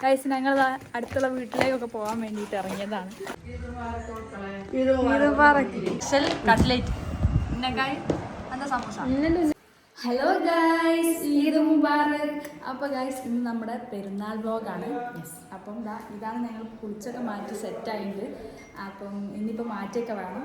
Guys ഞങ്ങൾ അടുത്തുള്ള വീട്ടിലേക്കൊക്കെ പോകാൻ വേണ്ടിയിട്ട് ഇറങ്ങിയതാണ്. Hello guys, Eid Mubarak. അപ്പോൾ ഗൈസ് ഇന്ന് നമ്മുടെ പെരുന്നാൾ വ്ലോഗാണ്. അപ്പം ഇതാണ് ഞങ്ങൾ കുളിച്ചൊക്കെ മാറ്റി സെറ്റായിട്ട്. അപ്പം ഇനിയിപ്പോൾ മാറ്റിയൊക്കെ വേണം.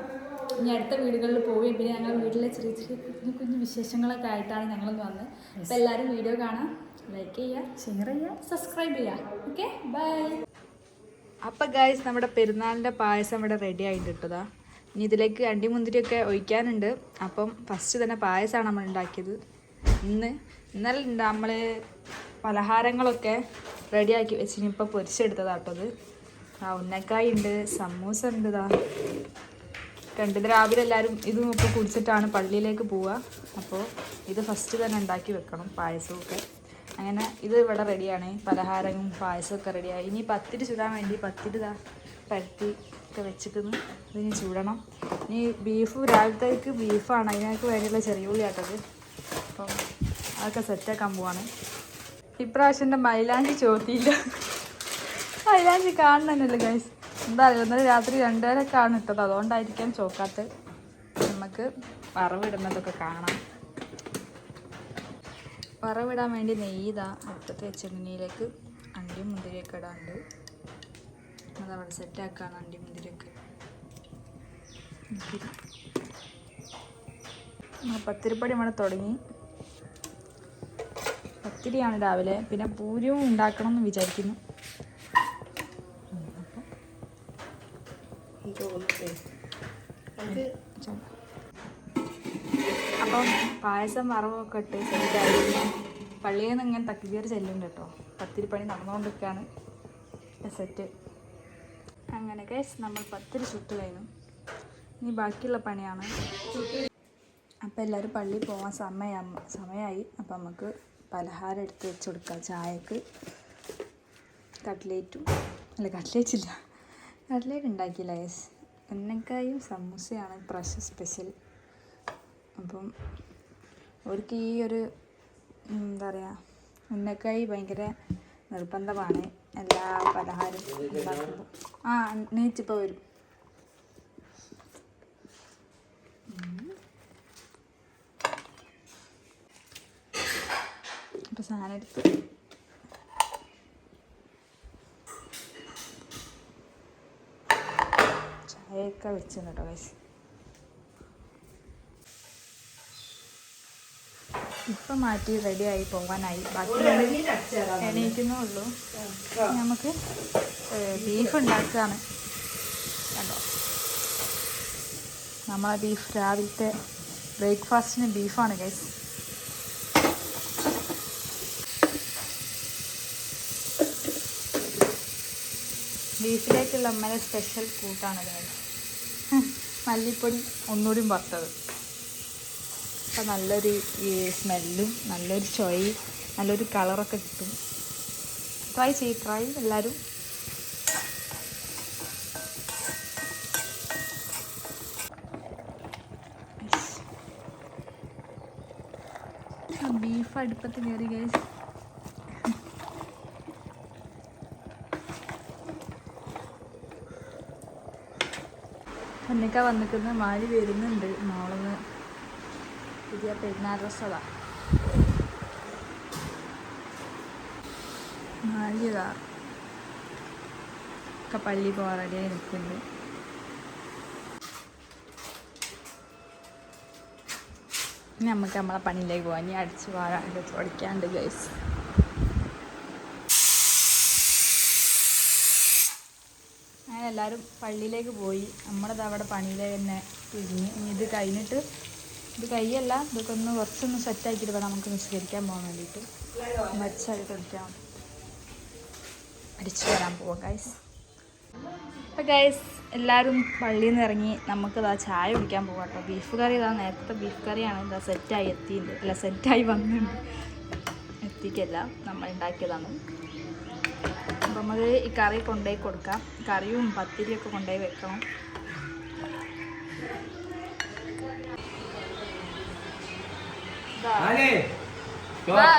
ഇനി അടുത്ത വീടുകളിൽ പോയി പിന്നെ ഞങ്ങൾ വീട്ടിലെ ചെറിയ ചെറിയ കുഞ്ഞു കുഞ്ഞു വിശേഷങ്ങളൊക്കെ ആയിട്ടാണ് ഞങ്ങളൊന്ന് വന്നത്. അപ്പോൾ എല്ലാവരും വീഡിയോ കാണാം, ലൈക്ക് ചെയ്യുക, ഷെയർ ചെയ്യുക, സബ്സ്ക്രൈബ് ചെയ്യുക. Okay, by. അപ്പം ഗൈസ് നമ്മുടെ പെരുന്നാളിൻ്റെ പായസം ഇവിടെ റെഡി ആയിട്ട് ഇട്ടതാ. ഇനി ഇതിലേക്ക് അണ്ടിമുന്തിരിയൊക്കെ ഒഴിക്കാനുണ്ട്. അപ്പം ഫസ്റ്റ് തന്നെ പായസമാണ് നമ്മൾ ഉണ്ടാക്കിയത്. ഇന്നലെ നമ്മൾ പലഹാരങ്ങളൊക്കെ റെഡിയാക്കി വെച്ചിന്. ഇപ്പോൾ പൊരിച്ചെടുത്തതാട്ടത്. ഉന്നക്കായ ഉണ്ട്, സമൂസ ഉണ്ട്. കണ്ടത് രാവിലെ എല്ലാവരും ഇതും ഇപ്പോൾ കുടിച്ചിട്ടാണ് പള്ളിയിലേക്ക് പോവുക. അപ്പോൾ ഇത് ഫസ്റ്റ് തന്നെ ഉണ്ടാക്കി വെക്കണം, പായസമൊക്കെ. അങ്ങനെ ഇത് ഇവിടെ റെഡിയാണ്. പലഹാരവും പായസമൊക്കെ റെഡിയായി. ഇനി പത്തിരി ചുടാൻ വേണ്ടി പത്തിരി പരത്തി ഒക്കെ വെച്ചിട്ട് ഇതിന് ചൂടണം. ഇനി ബീഫ് രാവിലത്തേക്ക് ബീഫാണ്, അതിനൊക്കെ വേണ്ടിയുള്ള ചെറിയ ഉള്ളി ആട്ടത്. അപ്പം അതൊക്കെ സെറ്റാക്കാൻ പോവാണ്. ഇപ്രാവശ്യം എൻ്റെ മൈലാഞ്ചി ചോത്തിയില്ല. മൈലാഞ്ചി കാണുന്നതന്നെയല്ലേ ഗൈസ്. എന്താ അറിയില്ല, ഇന്നലെ രാത്രി 2:30 ഇട്ടത്, അതുകൊണ്ടായിരിക്കാം ചോക്കാത്തത്. നമുക്ക് വറവിടുന്നതൊക്കെ കാണാം. വറവിടാൻ വേണ്ടി നെയ്യ് അടുപ്പത്ത് വെച്ചിട്ടുണ്ടെങ്കിലേക്ക് അണ്ടിയും മുന്തിരിയൊക്കെ ഇടാണ്ട് അതവിടെ സെറ്റാക്കാണ്. അണ്ടി മുന്തിരിയൊക്കെ പത്തിരിപ്പടി നമ്മൾ തുടങ്ങി. പത്തിരിയാണ് രാവിലെ. പിന്നെ പൂരിയും ഉണ്ടാക്കണം എന്ന് വിചാരിക്കുന്നു. അപ്പം പായസം വറവൊക്കെ ഇട്ട് സെറ്റായി. പള്ളിയിൽ നിന്ന് ഇങ്ങനെ തക്ബീർ ചെല്ലുന്നുണ്ട് കേട്ടോ. പത്തിരിപ്പണി നടന്നുകൊണ്ടിരിക്കുകയാണ്. സെറ്റ് അങ്ങനെ ഗൈസ് നമ്മൾ പത്തിരി ചുട്ട് കഴിഞ്ഞു. ഇനി ബാക്കിയുള്ള പണിയാണ്. അപ്പം എല്ലാവരും പള്ളിയിൽ പോകാൻ സമയമായി. അപ്പം നമുക്ക് പലഹാരം എടുത്ത് വെച്ച് കൊടുക്കാം. ചായക്ക് കട്ട്ലേറ്റ് ഉണ്ടാക്കിയില്ല ഗൈസ്. ഉന്നക്കായും സമൂസയാണ് പ്രാവശ്യം സ്പെഷ്യൽ. അപ്പം അവർക്ക് ഈ ഒരു എന്താ പറയുക, ഉന്നക്കായി ഭയങ്കര നിർബന്ധമാണ് എല്ലാ പലഹാരം ഉണ്ടാക്കുമ്പോൾ. നീച്ചിപ്പോൾ വരും. അപ്പോൾ സാധനം എടുത്ത് ചായയൊക്കെ വെച്ചിട്ടുണ്ട് കേട്ടോ ഗൈസ്. ഇപ്പം മാറ്റി റെഡിയായി പോകാനായി. ബാക്കി എണീക്കുന്നേ ഉള്ളൂ. നമുക്ക് ബീഫ് ഉണ്ടാക്കുകയാണ്. കണ്ടോ, നമ്മളെ ബീഫ് രാവിലത്തെ ബ്രേക്ക്ഫാസ്റ്റിന് ബീഫാണ് ഗൈസ്. ബീഫിലേക്കുള്ള അമ്മയുടെ സ്പെഷ്യൽ കൂട്ടാണ് ഗൈസ്. മല്ലിപ്പൊടി ഒന്നുകൂടിയും വറുത്തത്. അപ്പം നല്ലൊരു സ്മെല്ലും നല്ലൊരു ചൊയയും നല്ലൊരു കളറൊക്കെ കിട്ടും. ട്രൈ എല്ലാവരും. ബീഫ് അടുപ്പത്ത് കയറി ഗൈസ്. എന്നൊക്കെ വന്നിക്കുന്ന മാലി വരുന്നുണ്ട്. മോളെന്ന് പുതിയ പെരുന്നാൾ ഡ്രസ്സതാ. മാലിയതാ ഒക്കെ പള്ളി പോകാൻ റെഡിയായി നിൽക്കുന്നുണ്ട്. ഇനി നമുക്ക് നമ്മളെ പണിയിലേക്ക് പോകാം. ഇനി അടിച്ച് വാരാണ്ട് തുടയ്ക്കാണ്ട് ഗൈസ്. അങ്ങനെ എല്ലാവരും പള്ളിയിലേക്ക് പോയി. നമ്മളത് അവിടെ പണിയിലേക്ക് തന്നെ തിരിഞ്ഞ്. ഇനി ഇത് കഴിഞ്ഞിട്ട്, ഇത് കൈയല്ല, ഇതൊക്കെ കുറച്ചൊന്ന് സെറ്റാക്കിയിട്ട് വേണം നമുക്ക് നിസ്കരിക്കാൻ പോകാൻ വേണ്ടിയിട്ട്. മരിച്ചായിട്ട് തുടയ്ക്കാം, അടിച്ചു വരാൻ പോവാം ഗൈസ്. അപ്പോൾ ഗൈസ് എല്ലാവരും പള്ളിയിൽ നിന്ന് ഇറങ്ങി. നമുക്കിതാ ചായ കുടിക്കാൻ പോകാം കേട്ടോ. ബീഫ് കറി നേരത്തെ ബീഫ് കറിയാണ്. സെറ്റായി എത്തിയിട്ടുണ്ട്. അല്ല, സെറ്റായി വന്നിട്ടുണ്ട്. എത്തിക്കല്ല, നമ്മൾ ഉണ്ടാക്കിയതാണ്. അപ്പോൾ നമ്മൾ ഈ കറി കൊണ്ടുപോയി കൊടുക്കാം. കറിയും പത്തിരിയൊക്കെ കൊണ്ടുപോയി വെക്കണം.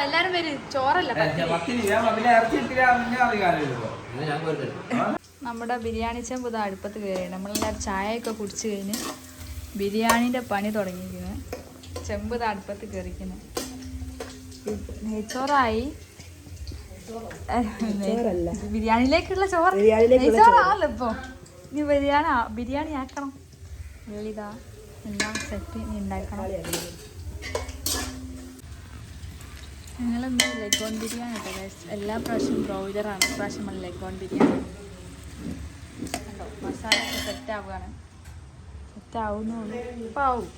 എല്ലാരും വരും. ചോറല്ല നമ്മുടെ ബിരിയാണി ചെമ്പ് ഇത് അടുപ്പത്ത് കയറി. നമ്മളെല്ലാവരും ചായയൊക്കെ കുടിച്ച് കഴിഞ്ഞ് ബിരിയാണീൻ്റെ പണി തുടങ്ങിയിരിക്കുന്നു. ചെമ്പ് ഇത് അടുപ്പത്ത് കയറിക്കുന്നു. നെയ്ച്ചോറായി. ബിരിയാണിയിലേക്കുള്ള ചോറ് നെയ്ച്ചോറാണല്ലോ ഇപ്പൊ. ഇനി ബിരിയാണി ആക്കണം. വെള്ളിതാ എല്ലാം സെറ്റ് ഉണ്ടാക്കണം. ഞങ്ങളിന്ന് ലെഗോൺ ബിരിയാണി കേട്ടോ ഗൈസ്. എല്ലാ പ്രാവശ്യവും ബ്രോയിലറാണ്, പ്രാവശ്യം ലെഗോൺ ബിരിയാണി കണ്ടോ. മസാല ഒക്കെ സെറ്റ് ആവുകയാണ്. സെറ്റ് ആവുന്നുള്ളൂ. ഇപ്പം ആവും.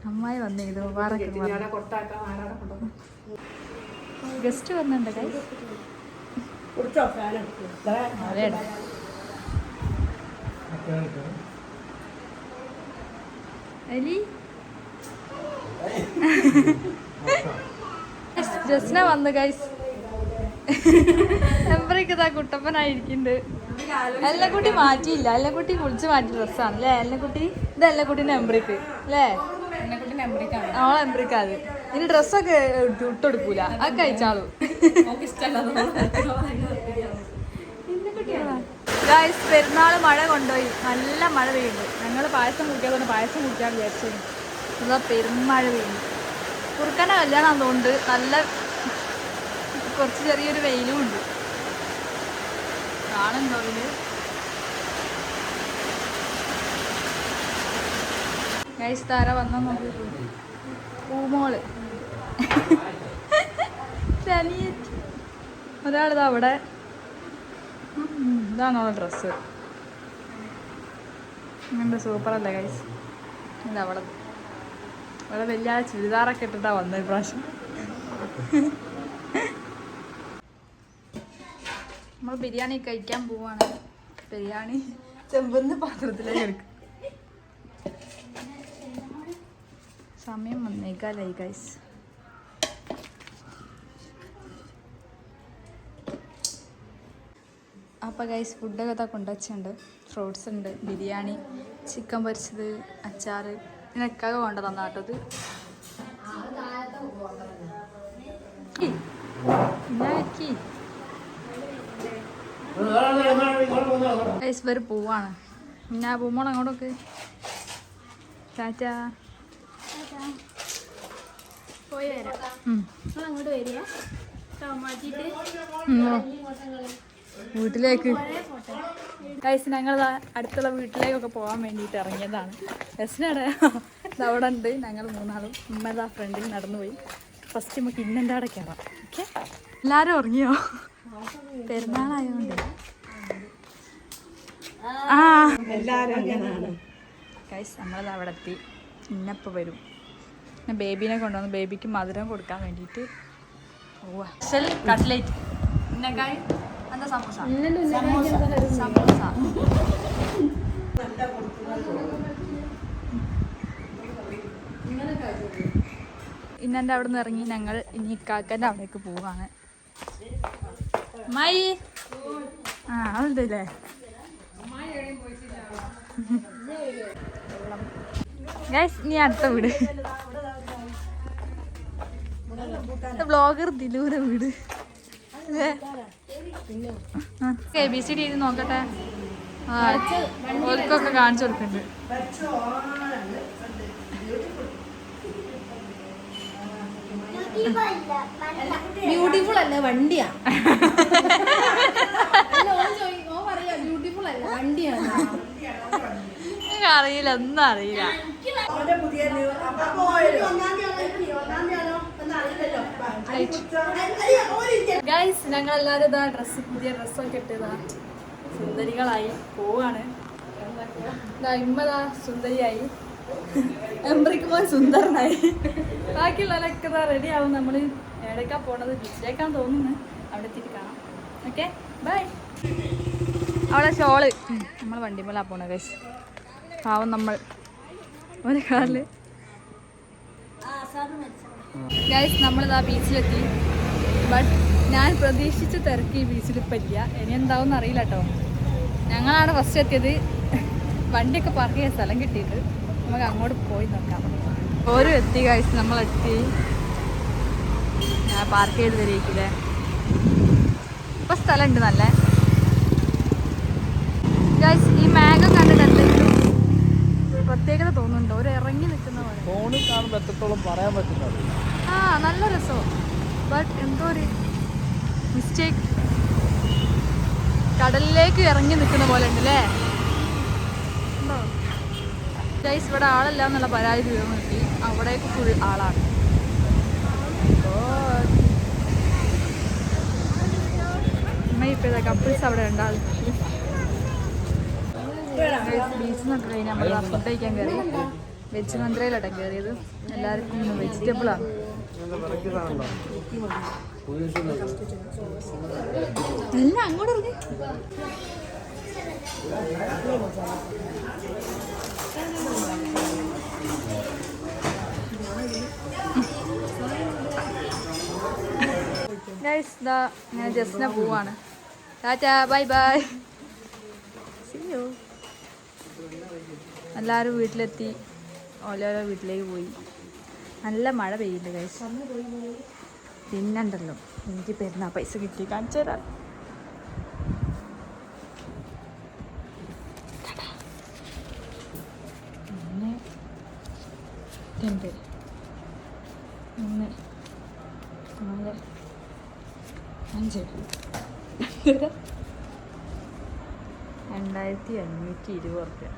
അമ്മായി വന്നേ. ഇത് ഗസ്റ്റ് വന്നിട്ടുണ്ട് ഗൈസ്. അലി ജസ്ന വന്നു ഗൈസ്. എംബ്രയ്ക്ക് കുട്ടപ്പനായിരിക്കുന്നുണ്ട്. എല്ലക്കുട്ടി മാറ്റിയില്ല. എല്ലക്കുട്ടി കുളിച്ച് മാറ്റി ഡ്രസ്സാണ് അല്ലേ എല്ലക്കുട്ടി? ഇത് എല്ലക്കുട്ടീൻ്റെ എംബ്രിക്ക് അല്ലേ? അവളെ എംബ്രിക്കാത്. ഇനി ഡ്രസ്സൊക്കെ ഇട്ടെടുക്കൂല. അത് കഴിച്ചാളൂ. ഗൈസ് പെരുന്നാൾ മഴ കൊണ്ടുപോയി. നല്ല മഴ പെയ്യുന്നു. ഞങ്ങൾ പായസം കുടിക്കാതെ പായസം കുടിക്കാൻ വിചാരിച്ചു. അതാ പെരുമഴ പെയ്യുന്നു. കുറുക്കൻ്റെ കല്യാണം അതുകൊണ്ട് നല്ല കുറച്ച് ചെറിയൊരു വെയിലും ഉണ്ട്. കാണുന്നുണ്ടോ ഇതില്? ഗൈസ് താര വന്നാ നോക്കി. പൂമോള് ഒരാളിതാ അവിടെ. ഇതാണോ ഡ്രസ്സ്? അങ്ങനത്തെ സൂപ്പറല്ലേ ഗൈസ്? ഇതാ അവിടെ വലിയ ചുരിദാറൊക്കെ ഇട്ടിട്ടാ വന്നത് ഇപ്രാവശ്യം. നമ്മൾ ബിരിയാണി കഴിക്കാൻ പോവാണ്. ബിരിയാണി ചെമ്പന്ന് പാത്രത്തിലേക്ക് എടുക്കും. സമയം വന്നേക്കാലായി ഗൈസ്. അപ്പോൾ ഗൈസ് ഫുഡൊക്കെ കൊണ്ടുവച്ചിട്ടുണ്ട്. ഫ്രൂട്ട്സ് ഉണ്ട്, ബിരിയാണി, ചിക്കൻ പൊരിച്ചത്, അച്ചാർ. ഇതിനൊക്കെ കൊണ്ടു തന്ന കേട്ടത്. ഗൈസ് വരെ പോവാണ്. പിന്നെ പൂമോൾ അങ്ങോട്ടൊക്കെ ടാറ്റാ പോയി വരാം. അങ്ങോട്ട് വരിക വീട്ടിലേക്ക്. ഗൈസ് ഞങ്ങൾ അടുത്തുള്ള വീട്ടിലേക്കൊക്കെ പോകാൻ വേണ്ടിയിട്ട് ഇറങ്ങിയതാണ്. ബസ്സിനടെ അവിടെ ഉണ്ട്. ഞങ്ങൾ മൂന്നാളും ഉമ്മതാ ഫ്രണ്ടിൽ നടന്നു പോയി. ഫസ്റ്റ് നമുക്ക് ഇന്നെൻ്റെ അവിടെ കയറാം. ഓക്കെ എല്ലാവരും ഉറങ്ങിയോ? പെരുന്നാളായതുകൊണ്ട് ഗൈസ് നമ്മളത് അവിടെ എത്തി. ഇന്നപ്പോൾ വരും. ഞാൻ ബേബീനെ കൊണ്ടുവന്നു. ബേബിക്ക് മധുരം കൊടുക്കാൻ വേണ്ടിയിട്ട് പോവാ. Special cutlet. ഉന്നക്കായ് എന്താ സമൂസ സമൂസ. ഇന്നെൻ്റെ അവിടെ നിന്ന് ഇറങ്ങി ഞങ്ങൾ ഇനി കാക്കൻ്റെ അവിടേക്ക് പോവാണ്. മായി അതുണ്ടല്ലേ. ഗൈസ് ഇനി അടുത്ത വീട് ബ്ലോഗർ ദിലൂരെ വീട്. ABCD ചെയ്ത് നോക്കട്ടെ. ഓർക്കൊക്കെ കാണിച്ചു കൊടുക്കുന്നുണ്ട്. ബ്യൂട്ടിഫുൾ അല്ല വണ്ടിയാ. ബ്യൂട്ടിഫുൾ അല്ല വണ്ടിയാണ്. അറിയില്ല, ഒന്നും അറിയില്ല. ഗൈസ് ഞങ്ങളെല്ലാവരും ഇതാ പുതിയ ഡ്രസ്സൊക്കെ ഇട്ടതാ സുന്ദരികളായി പോവാണ്. ഇമ്മതാ സുന്ദരിയായി, എംബ്രിക്കുമ്പോൾ സുന്ദരനായി. ബാക്കിയുള്ളവരൊക്കെ ഇതാ റെഡി ആവും. നമ്മൾ എവിടേക്കാണ് പോണത്? ബീച്ചിലേക്കാണ് തോന്നുന്നത്. അവിടെ എത്തിയിട്ട് കാണാം. Okay bye. അവിടെ ഷോള് നമ്മൾ വണ്ടിമേലാ പോണ ഗൈസ്. പാവം നമ്മൾ ഒരു കാറില്. ഗൈസ് നമ്മളിതാ ബീച്ചിലെത്തി. ബട്ട് ഞാൻ പ്രതീക്ഷിച്ച തിരക്ക് ഈ ബീച്ചിൽ ഇപ്പം ഇല്ല. ഇനി എന്താവും അറിയില്ല കേട്ടോ. ഞങ്ങളാണ് ഫസ്റ്റ് എത്തിയത്. വണ്ടിയൊക്കെ പാർക്ക് ചെയ്യാൻ സ്ഥലം കിട്ടിയിട്ട് നമുക്ക് അങ്ങോട്ട് പോയി നോക്കാം. ഓരോ എത്തി ഗൈസ്, നമ്മളെത്തി. ഞാൻ പാർക്ക് ചെയ്ത് തരികില്ലേ. ഇപ്പം സ്ഥലമുണ്ട് നല്ല ഗൈസ്. ഈ മേഘം കണ്ടിട്ട് എന്തെങ്കിലും പ്രത്യേകത തോന്നുന്നുണ്ടോ? ഒരു ഇറങ്ങി നിൽക്കുന്ന പോലെ. ഫോണിൽ കാണുമ്പോൾ എത്രത്തോളം പറയാൻ പറ്റുന്നത്. ആ നല്ല രസം. ബട്ട് എന്തോ ഒരു മിസ്റ്റേക്ക്. കടലിലേക്ക് ഇറങ്ങി നിൽക്കുന്ന പോലെ ഉണ്ട് അല്ലേ? ഉണ്ടോ ഗൈസ്? ഇവിടെ ആളല്ല എന്നുള്ള പരാതി തീർന്നു കിട്ടി. അവിടേക്ക് ഫുൾ ആളാണ്. ഇപ്പം കപ്പിൾസ് അവിടെ ഉണ്ടാകും. ബീച്ചിൽ നിന്നൊക്കെ കഴിഞ്ഞാൽ നമ്മൾ ഫുഡ് കഴിക്കാൻ കയറി. വെജ് മന്ത്രയിലാണ് കയറിയത്. എല്ലാവർക്കും വെജിറ്റബിളാണ്. എല്ലാം അങ്ങോട്ട് ഇറങ്ങി. ഗൈസ് ദാ ഞാൻ ജസ്റ്റിനെ പോവാണ്. Tata bye bye. എല്ലാവരും വീട്ടിലെത്തി. ഓരോരോ വീട്ടിലേക്ക് പോയി. നല്ല മഴ പെയ്യുന്നുണ്ട് ഗൈസ്. പിന്നുണ്ടല്ലോ എനിക്ക് പെരുന്നാൾ പൈസ കിട്ടി, കാണിച്ചു തരാം. ഒന്ന് 2 3 4 5 2520 റുപ്യ.